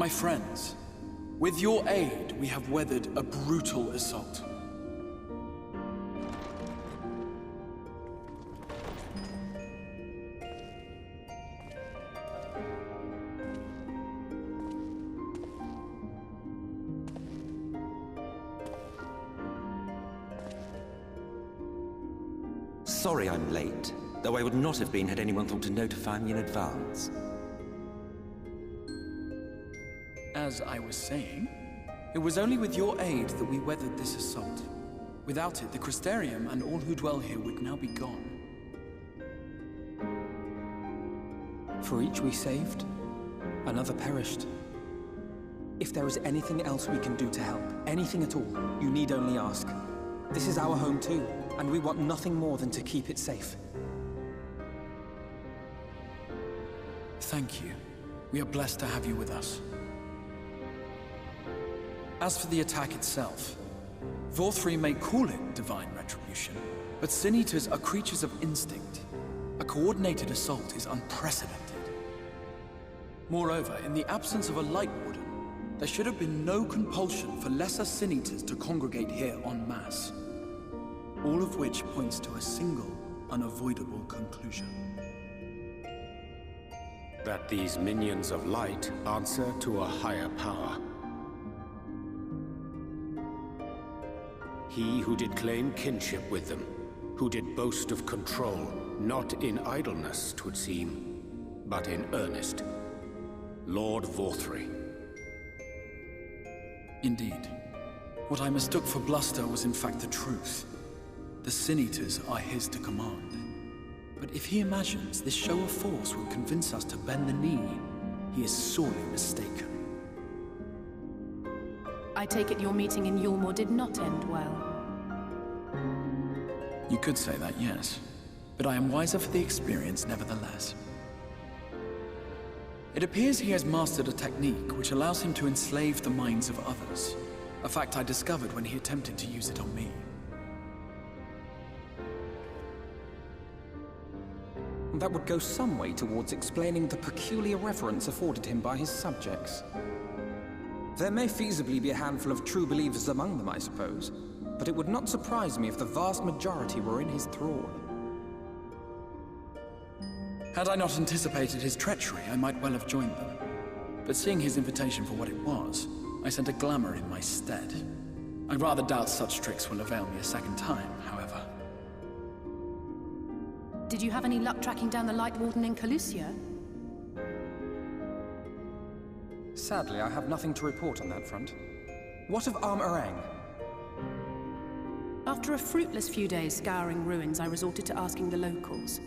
My friends, with your aid, we have weathered a brutal assault. Sorry I'm late, though I would not have been had anyone thought to notify me in advance. As I was saying, it was only with your aid that we weathered this assault. Without it, the Crystarium and all who dwell here would now be gone. For each we saved, another perished. If there is anything else we can do to help, anything at all, you need only ask. This is our home too, and we want nothing more than to keep it safe. Thank you. We are blessed to have you with us. As for the attack itself, Vorthri may call it divine retribution, but Sin Eaters are creatures of instinct. A coordinated assault is unprecedented. Moreover, in the absence of a Light Warden, there should have been no compulsion for lesser Sin Eaters to congregate here en masse. All of which points to a single, unavoidable conclusion. That these minions of light answer to a higher power. He who did claim kinship with them, who did boast of control, not in idleness, 'twould seem, but in earnest. Lord Vorthri. Indeed. What I mistook for bluster was in fact the truth. The Sin Eaters are his to command. But if he imagines this show of force will convince us to bend the knee, he is sorely mistaken. I take it your meeting in Yulmore did not end well. You could say that, yes. But I am wiser for the experience nevertheless. It appears he has mastered a technique which allows him to enslave the minds of others. A fact I discovered when he attempted to use it on me. That would go some way towards explaining the peculiar reverence afforded him by his subjects. There may feasibly be a handful of true believers among them, I suppose, but it would not surprise me if the vast majority were in his thrall. Had I not anticipated his treachery, I might well have joined them. But seeing his invitation for what it was, I sent a glamour in my stead. I rather doubt such tricks will avail me a second time, however. Did you have any luck tracking down the Light Warden in Calusia? Sadly, I have nothing to report on that front. What of Arm-Arang? After a fruitless few days scouring ruins, I resorted to asking the locals.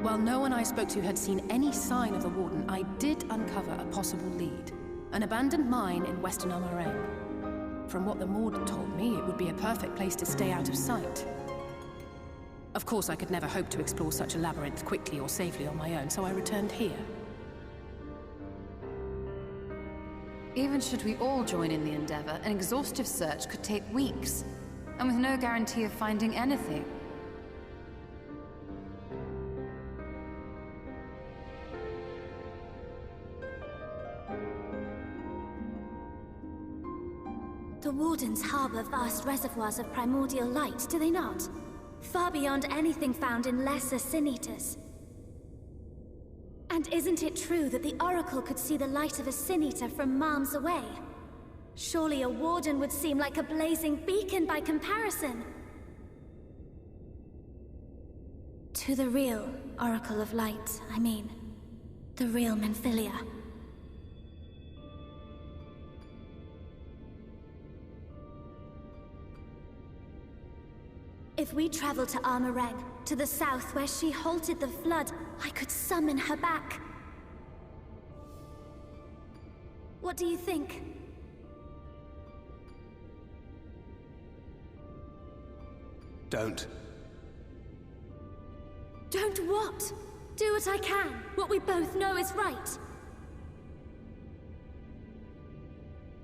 While no one I spoke to had seen any sign of the Warden, I did uncover a possible lead. An abandoned mine in western Arm-Arang. From what the Maud told me, it would be a perfect place to stay out of sight. Of course, I could never hope to explore such a labyrinth quickly or safely on my own, so I returned here. Even should we all join in the endeavor, an exhaustive search could take weeks, and with no guarantee of finding anything. The Wardens harbor vast reservoirs of primordial light, do they not? Far beyond anything found in lesser Sin Eaters. And isn't it true that the Oracle could see the light of a Sin Eater from miles away? Surely a Warden would seem like a blazing beacon by comparison. To the real Oracle of Light, I mean. The real Minfilia. If we travel to Arm-Arang, to the south where she halted the flood, I could summon her back. What do you think? Don't. Don't what? Do what I can. What we both know is right.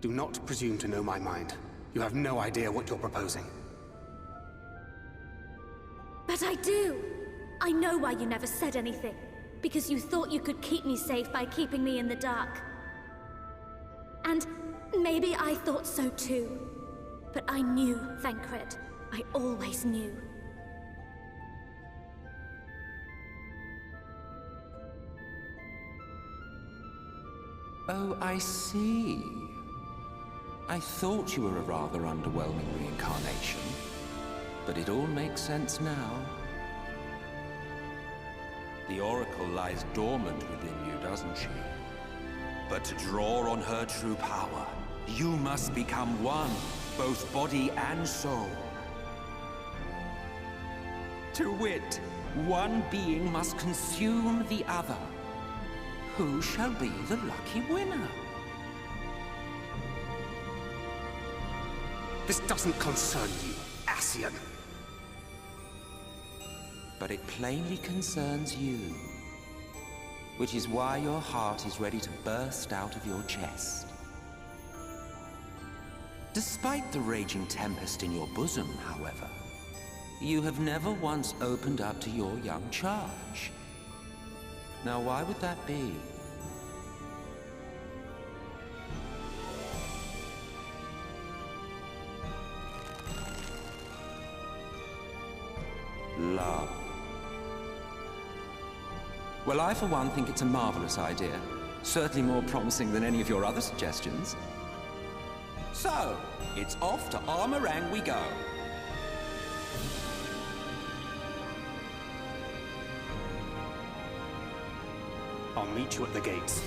Do not presume to know my mind. You have no idea what you're proposing. But I do! I know why you never said anything. Because you thought you could keep me safe by keeping me in the dark. and maybe I thought so too. But I knew, Thancred. I always knew. Oh, I see. I thought you were a rather underwhelming reincarnation, but it all makes sense now. The Oracle lies dormant within you, doesn't she? But to draw on her true power, you must become one, both body and soul. To wit, one being must consume the other. Who shall be the lucky winner? This doesn't concern you, Ascian. But it plainly concerns you. Which is why your heart is ready to burst out of your chest. Despite the raging tempest in your bosom, however, you have never once opened up to your young charge. Now, why would that be? Love. Well, I for one think it's a marvelous idea. Certainly more promising than any of your other suggestions. So, it's off to Armorang we go. I'll meet you at the gates.